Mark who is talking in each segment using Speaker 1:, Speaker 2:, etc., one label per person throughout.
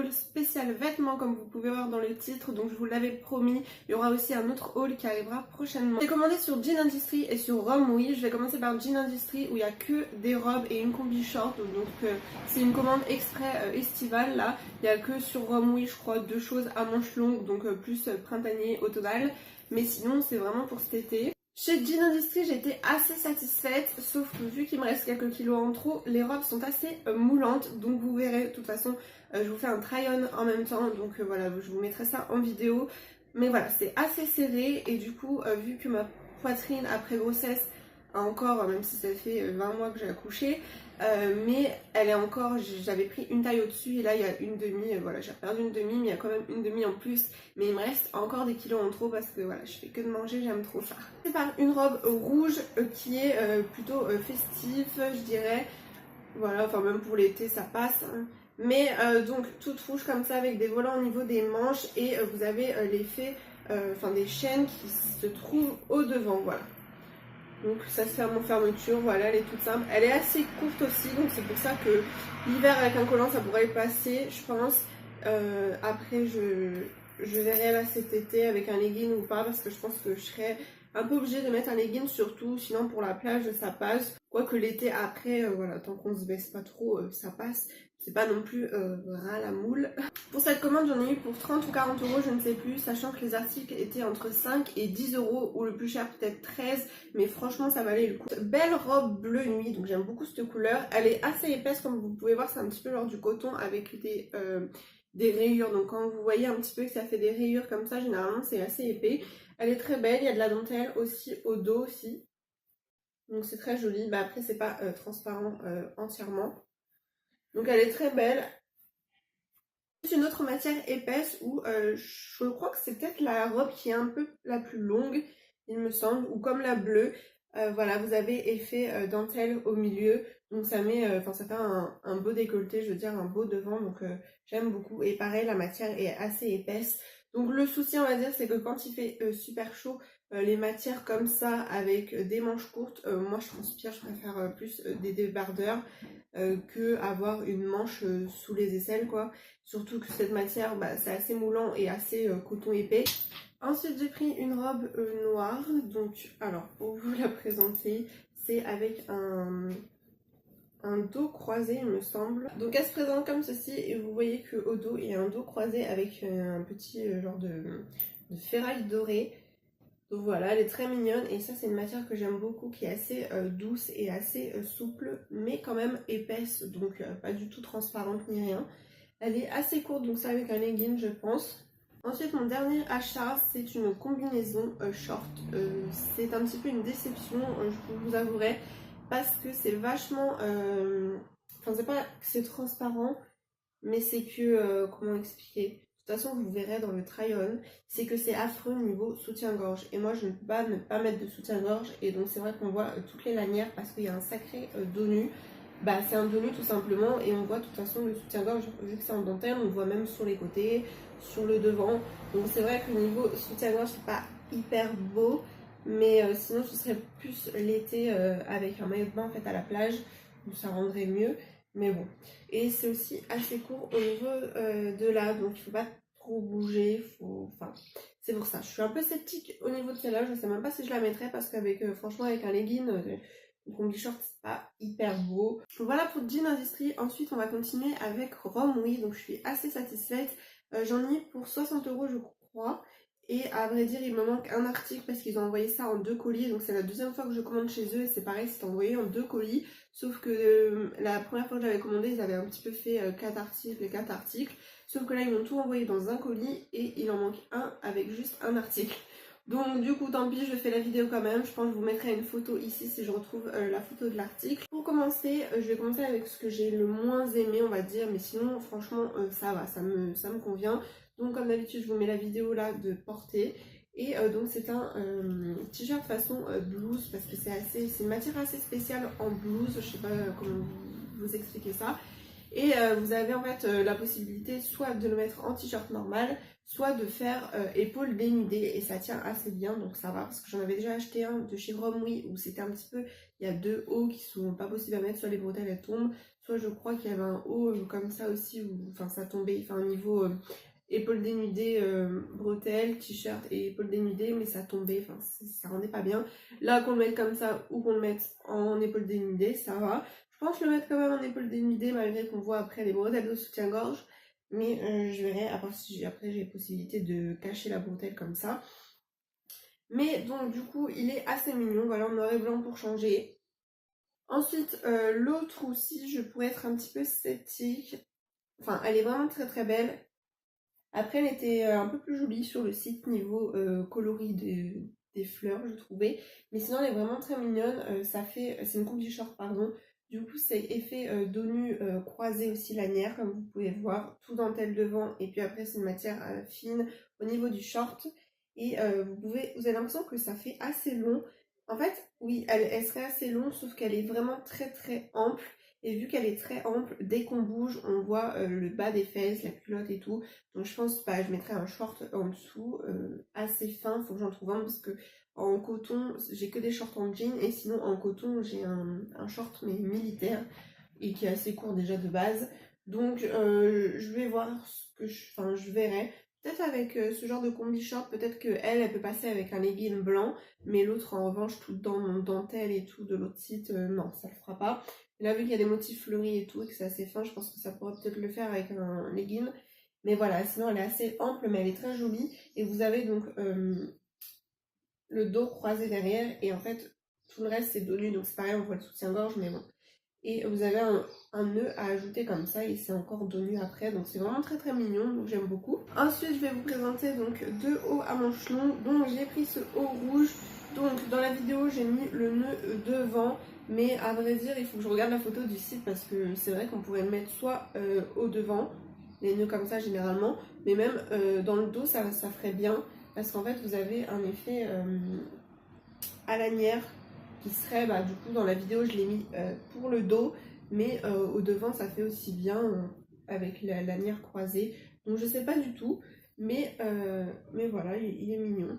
Speaker 1: haul spécial vêtements comme vous pouvez voir dans le titre, donc je vous l'avais promis. Il y aura aussi un autre haul qui arrivera prochainement. J'ai commandé sur Jean Industry et sur Rome, oui. Je vais commencer par Jean Industry où il n'y a que des robes et une combi short, donc c'est une commande exprès estivale là. Il n'y a que sur Rome, oui, je crois, 2 choses à manches longues, donc plus printanier au total. Mais sinon c'est vraiment pour cet été. Chez Jean Industry, j'étais assez satisfaite, sauf que vu qu'il me reste quelques kilos en trop, les robes sont assez moulantes, donc vous verrez, de toute façon, je vous fais un try-on en même temps, donc voilà, je vous mettrai ça en vidéo. Mais voilà, c'est assez serré, et du coup, vu que ma poitrine après grossesse a encore, même si ça fait 20 mois que j'ai accouché, mais elle est encore, j'avais pris une taille au-dessus, et là il y a une demi, voilà, j'ai perdu une demi, mais il y a quand même une demi en plus, mais il me reste encore des kilos en trop parce que voilà, je fais que de manger, j'aime trop ça. C'est par une robe rouge qui est plutôt festive, je dirais, voilà, enfin même pour l'été ça passe, hein. Mais donc toute rouge comme ça avec des volants au niveau des manches, et vous avez l'effet, enfin des chaînes qui se trouvent au devant, voilà. Donc ça se ferme en fermeture, voilà, elle est toute simple. Elle est assez courte aussi, donc c'est pour ça que l'hiver avec un collant ça pourrait passer, je pense. Après je verrai là cet été avec un legging ou pas, parce que je pense que je serais un peu obligée de mettre un legging surtout, sinon pour la plage ça passe. Quoique l'été après, voilà, tant qu'on se baisse pas trop, ça passe. C'est pas non plus ras la moule. Pour cette commande, j'en ai eu pour 30 ou 40 euros, je ne sais plus, sachant que les articles étaient entre 5 et 10 euros, ou le plus cher peut-être 13, mais franchement ça valait le coup. Belle robe bleu nuit, donc j'aime beaucoup cette couleur. Elle est assez épaisse, comme vous pouvez voir, c'est un petit peu genre du coton avec des rayures. Donc quand vous voyez un petit peu que ça fait des rayures comme ça, généralement c'est assez épais. Elle est très belle, il y a de la dentelle aussi au dos aussi. Donc c'est très joli, bah après c'est pas transparent entièrement. Donc elle est très belle. C'est une autre matière épaisse où je crois que c'est peut-être la robe qui est un peu la plus longue, il me semble, ou comme la bleue. Voilà, vous avez effet dentelle au milieu, donc ça met, ça fait un beau décolleté, je veux dire un beau devant, donc j'aime beaucoup. Et pareil, la matière est assez épaisse. Donc le souci, on va dire, c'est que quand il fait super chaud, les matières comme ça avec des manches courtes, moi je transpire, je préfère plus des débardeurs que avoir une manche sous les aisselles, quoi. Surtout que cette matière, bah, c'est assez moulant et assez coton épais. Ensuite j'ai pris une robe noire, donc alors pour vous la présenter, c'est avec un dos croisé il me semble. Donc elle se présente comme ceci, et vous voyez qu'au dos il y a un dos croisé avec un petit genre de ferraille dorée. Donc voilà, elle est très mignonne, et ça c'est une matière que j'aime beaucoup, qui est assez douce et assez souple, mais quand même épaisse, donc pas du tout transparente ni rien. Elle est assez courte, donc ça avec un legging je pense. Ensuite mon dernier achat, c'est une combinaison short. C'est un petit peu une déception, je vous avouerai, parce que c'est vachement... Enfin c'est pas que c'est transparent, mais c'est que... comment expliquer? De toute façon vous verrez dans le try-on, c'est que c'est affreux niveau soutien-gorge. Et moi je ne peux pas ne pas mettre de soutien-gorge, et donc c'est vrai qu'on voit toutes les lanières parce qu'il y a un sacré dos nu. Bah c'est un dos nu tout simplement, et on voit de toute façon le soutien-gorge, vu que c'est en dentelle, on le voit même sur les côtés, sur le devant. Donc c'est vrai que niveau soutien-gorge c'est pas hyper beau, mais sinon ce serait plus l'été avec un maillot de bain en fait à la plage, où ça rendrait mieux. Mais bon, et c'est aussi assez court au niveau de là, donc il faut pas trop bouger, enfin c'est pour ça. Je suis un peu sceptique au niveau de celle-là, je sais même pas si je la mettrais, parce qu'avec franchement avec un legging, une combi short c'est pas hyper beau. Voilà pour Jean Industry. Ensuite on va continuer avec Rome, oui, donc je suis assez satisfaite. J'en ai pour 60 euros je crois. Et à vrai dire il me manque un article parce qu'ils ont envoyé ça en 2 colis, donc c'est la deuxième fois que je commande chez eux, et c'est pareil, c'est envoyé en 2 colis, sauf que la première fois que j'avais commandé ils avaient un petit peu fait 4 articles et 4 articles, sauf que là ils m'ont tout envoyé dans un colis et il en manque un avec juste un article. Donc du coup tant pis, je fais la vidéo quand même, je pense que je vous mettrai une photo ici si je retrouve la photo de l'article. Pour commencer, je vais commencer avec ce que j'ai le moins aimé on va dire, mais sinon franchement ça va, ça me convient. Donc comme d'habitude je vous mets la vidéo là de portée, et donc c'est un t-shirt façon blouse, parce que c'est une matière assez spéciale en blouse, je sais pas comment vous expliquer ça. Et vous avez en fait la possibilité soit de le mettre en t-shirt normal, soit de faire épaules dénudées, et ça tient assez bien, donc ça va, parce que j'en avais déjà acheté un de chez Romwe où c'était un petit peu, il y a deux hauts qui sont pas possibles à mettre, soit les bretelles elles tombent, soit je crois qu'il y avait un haut comme ça aussi où enfin ça tombait, enfin au niveau épaules dénudées, bretelles, t-shirt et épaules dénudées, mais ça tombait, enfin ça rendait pas bien. Là qu'on le mette comme ça ou qu'on le mette en épaules dénudées, ça va. Je pense le mettre quand même en épaules dénudées malgré qu'on voit après les bretelles de soutien-gorge, mais je verrai après si après j'ai possibilité de cacher la bretelle comme ça. Mais donc du coup il est assez mignon, voilà, en noir et blanc pour changer. Ensuite l'autre aussi je pourrais être un petit peu sceptique, enfin elle est vraiment très très belle. Après elle était un peu plus jolie sur le site niveau coloris des fleurs je trouvais, mais sinon elle est vraiment très mignonne. C'est une combi short pardon, du coup c'est effet dos nu croisé aussi lanière comme vous pouvez voir, tout dentelle devant, et puis après c'est une matière fine au niveau du short, et vous avez l'impression que ça fait assez long. En fait oui elle serait assez longue, sauf qu'elle est vraiment très très ample, et vu qu'elle est très ample, dès qu'on bouge on voit le bas des fesses, la culotte et tout. Donc je pense pas, je mettrai un short en dessous assez fin, faut que j'en trouve un parce que en coton j'ai que des shorts en jean, et sinon en coton j'ai un short mais militaire et qui est assez court déjà de base. Donc je vais voir ce que je verrai. Peut-être avec ce genre de combi short, peut-être que elle peut passer avec un legging blanc, mais l'autre en revanche tout dans mon dentelle et tout de l'autre site, non ça le fera pas. Et là vu qu'il y a des motifs fleuris et tout et que c'est assez fin, je pense que ça pourrait peut-être le faire avec un legging. Mais voilà, sinon elle est assez ample, mais elle est très jolie. Et vous avez donc le dos croisé derrière, et en fait tout le reste c'est dos nu, donc c'est pareil, on voit le soutien-gorge, mais bon. Et vous avez un nœud à ajouter comme ça, et c'est encore dos nu après, donc c'est vraiment très très mignon, donc j'aime beaucoup. Ensuite je vais vous présenter donc deux hauts à manches longues. Donc j'ai pris ce haut rouge, donc dans la vidéo j'ai mis le nœud devant, mais à vrai dire il faut que je regarde la photo du site, parce que c'est vrai qu'on pourrait le mettre soit au devant, les nœuds comme ça généralement, mais même dans le dos ça ferait bien, parce qu'en fait vous avez un effet à lanière qui serait, du coup dans la vidéo je l'ai mis pour le dos, mais au devant ça fait aussi bien avec la lanière croisée, donc je sais pas du tout, mais voilà, il est mignon.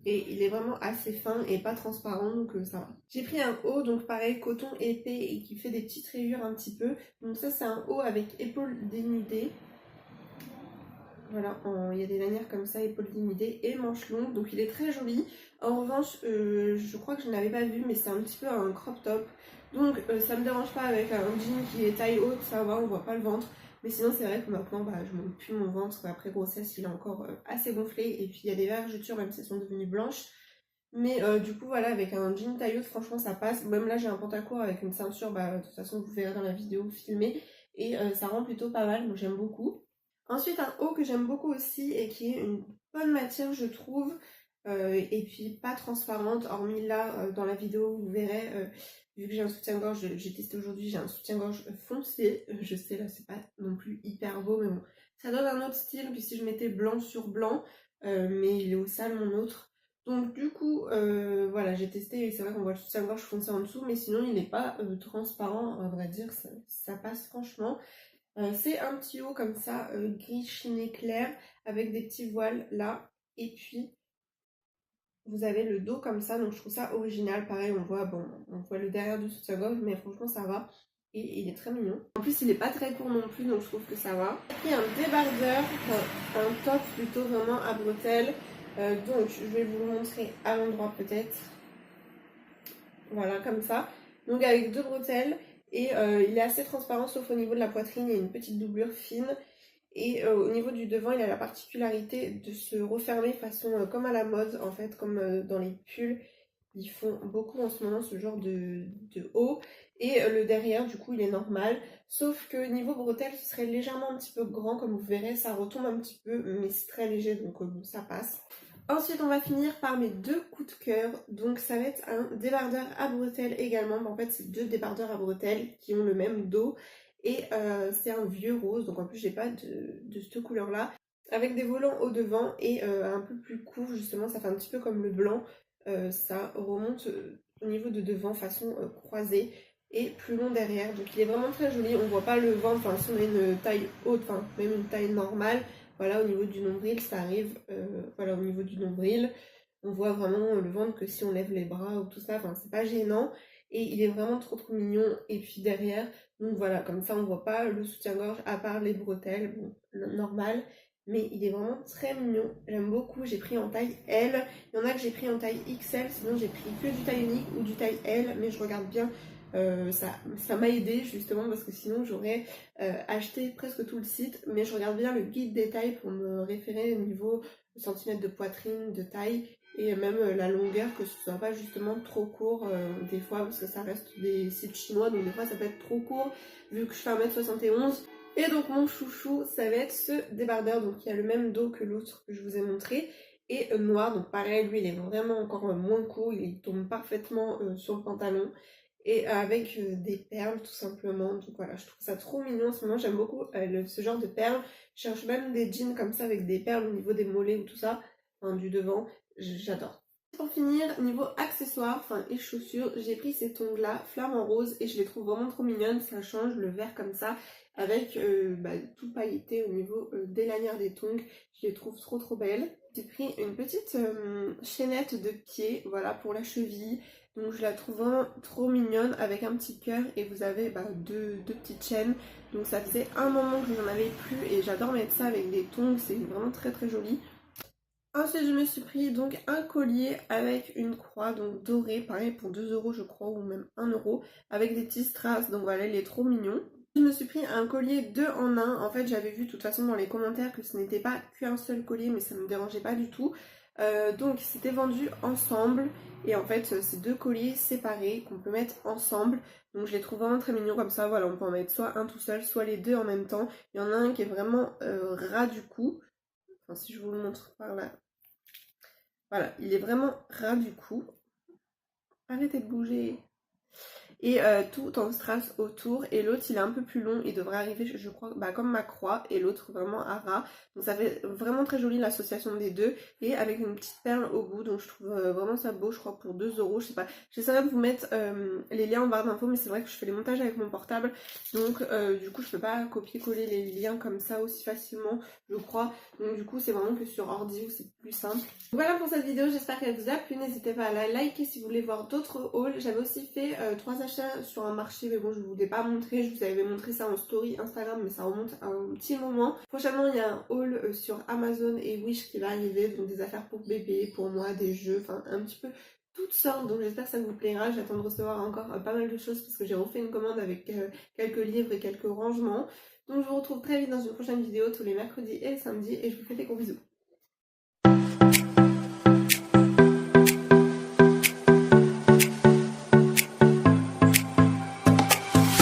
Speaker 1: Et il est vraiment assez fin et pas transparent, donc ça va. J'ai pris un haut, donc pareil, coton épais et qui fait des petites rayures un petit peu. Donc ça c'est un haut avec épaules dénudées. Voilà, il y a des lanières comme ça, épaules dénudées et manches longues, donc il est très joli. En revanche, je crois que je n'avais pas vu, mais c'est un petit peu un crop top. Donc ça me dérange pas avec un jean qui est taille haute, ça va, on voit pas le ventre. Mais sinon c'est vrai que maintenant je monte plus mon ventre, après grossesse il est encore assez gonflé, et puis il y a des vergetures même si elles sont devenues blanches. Mais du coup voilà, avec un jean taille haute franchement ça passe. Même là j'ai un pantacourt avec une ceinture, de toute façon vous verrez dans la vidéo filmée, et ça rend plutôt pas mal, donc j'aime beaucoup. Ensuite un haut que j'aime beaucoup aussi et qui est une bonne matière je trouve, et puis pas transparente, hormis là dans la vidéo vous verrez, vu que j'ai un soutien-gorge, j'ai testé aujourd'hui, j'ai un soutien-gorge foncé, je sais là c'est pas non plus hyper beau, mais bon ça donne un autre style que si je mettais blanc sur blanc, mais il est au sale mon autre. Donc du coup voilà, j'ai testé et c'est vrai qu'on voit le soutien-gorge foncé en dessous, mais sinon il n'est pas transparent, à vrai dire ça passe franchement. C'est un petit haut comme ça, gris chiné clair, avec des petits voiles là, et puis vous avez le dos comme ça, donc je trouve ça original. Pareil, on voit le derrière du soutien-gorge, mais franchement ça va, et il est très mignon. En plus il est pas très court non plus, donc je trouve que ça va. J'ai pris un débardeur, enfin un top plutôt vraiment à bretelles, donc je vais vous le montrer à l'endroit peut-être. Voilà, comme ça, donc avec deux bretelles. Et il est assez transparent, sauf au niveau de la poitrine, il y a une petite doublure fine. Et au niveau du devant, il a la particularité de se refermer façon comme à la mode, en fait, comme dans les pulls. Ils font beaucoup en ce moment ce genre de haut. Et le derrière, du coup, il est normal. Sauf que niveau bretelle, ce serait légèrement un petit peu grand, comme vous verrez. Ça retombe un petit peu, mais c'est très léger, donc bon, ça passe. Ensuite, on va finir par mes deux coups de cœur. Donc, ça va être un débardeur à bretelles également. En fait, c'est deux débardeurs à bretelles qui ont le même dos. Et c'est un vieux rose. Donc, en plus, j'ai pas de cette couleur-là. Avec des volants au devant et un peu plus court, justement. Ça fait un petit peu comme le blanc. Ça remonte au niveau de devant, façon croisée. et plus long derrière. Donc il est vraiment très joli, on voit pas le ventre, enfin si on a une taille haute, enfin même une taille normale, voilà au niveau du nombril ça arrive, voilà au niveau du nombril, on voit vraiment le ventre que si on lève les bras ou tout ça, enfin c'est pas gênant. Et il est vraiment trop mignon, et puis derrière, donc voilà, comme ça on voit pas le soutien-gorge à part les bretelles, bon, normal. Mais il est vraiment très mignon, j'aime beaucoup, j'ai pris en taille L, il y en a que j'ai pris en taille XL, sinon j'ai pris que du taille unique ou du taille L, mais je regarde bien, ça m'a aidé justement parce que sinon j'aurais acheté presque tout le site, mais je regarde bien le guide des tailles pour me référer au niveau centimètres de poitrine, de taille, et même la longueur, que ce soit pas justement trop court des fois, parce que ça reste des sites chinois, donc des fois ça peut être trop court vu que je fais 1m71. Et donc mon chouchou, ça va être ce débardeur, donc il y a le même dos que l'autre que je vous ai montré, et noir, donc pareil, lui il est vraiment encore moins court, il tombe parfaitement sur le pantalon, et avec des perles tout simplement. Donc voilà, je trouve ça trop mignon en ce moment, j'aime beaucoup ce genre de perles. Je cherche même des jeans comme ça avec des perles au niveau des mollets ou tout ça, enfin du devant, j'adore. Pour finir, niveau accessoires, enfin et chaussures, j'ai pris ces tongs là, flamant rose, et je les trouve vraiment trop mignonnes, ça change le vert comme ça, avec tout pailleté au niveau des lanières des tongs, je les trouve trop belles. J'ai pris une petite chaînette de pied, voilà, pour la cheville, donc je la trouve vraiment trop mignonne avec un petit cœur, et vous avez deux petites chaînes, donc ça faisait un moment que j'en avais plus, et j'adore mettre ça avec des tongs, c'est vraiment très joli. Ensuite, je me suis pris donc un collier avec une croix donc dorée, pareil pour 2 € je crois, ou même 1 €, avec des petits strass, donc voilà, il est trop mignon. Je me suis pris un collier 2 en 1, en fait j'avais vu de toute façon dans les commentaires que ce n'était pas qu'un seul collier, mais ça me dérangeait pas du tout. Donc c'était vendu ensemble, et en fait c'est 2 colliers séparés qu'on peut mettre ensemble, donc je les trouve vraiment très mignons comme ça, voilà, on peut en mettre soit un tout seul, soit les deux en même temps. Il y en a un qui est vraiment ras du cou. Enfin, si je vous le montre par là, voilà, il est vraiment ras du cou. Arrêtez de bouger. Et tout en strass autour, et l'autre il est un peu plus long, il devrait arriver je crois comme ma croix, et l'autre vraiment à ras, donc ça fait vraiment très joli l'association des deux, et avec une petite perle au bout, donc je trouve vraiment ça beau, je crois pour 2 €, je sais pas, j'essaierai de vous mettre les liens en barre d'infos, mais c'est vrai que je fais les montages avec mon portable, donc du coup je peux pas copier-coller les liens comme ça aussi facilement, je crois, donc du coup c'est vraiment que sur ordi où c'est plus simple. Voilà pour cette vidéo, j'espère qu'elle vous a plu, n'hésitez pas à la liker si vous voulez voir d'autres hauls. J'avais aussi fait 3 achats sur un marché, mais bon je vous l'ai pas montré, je vous avais montré ça en story Instagram, mais ça remonte à un petit moment. Prochainement il y a un haul sur Amazon et Wish qui va arriver, donc des affaires pour bébé, pour moi, des jeux, enfin un petit peu toutes sortes, donc j'espère que ça vous plaira. J'attends de recevoir encore pas mal de choses parce que j'ai refait une commande avec quelques livres et quelques rangements. Donc je vous retrouve très vite dans une prochaine vidéo tous les mercredis et les samedis, et je vous fais des gros bisous.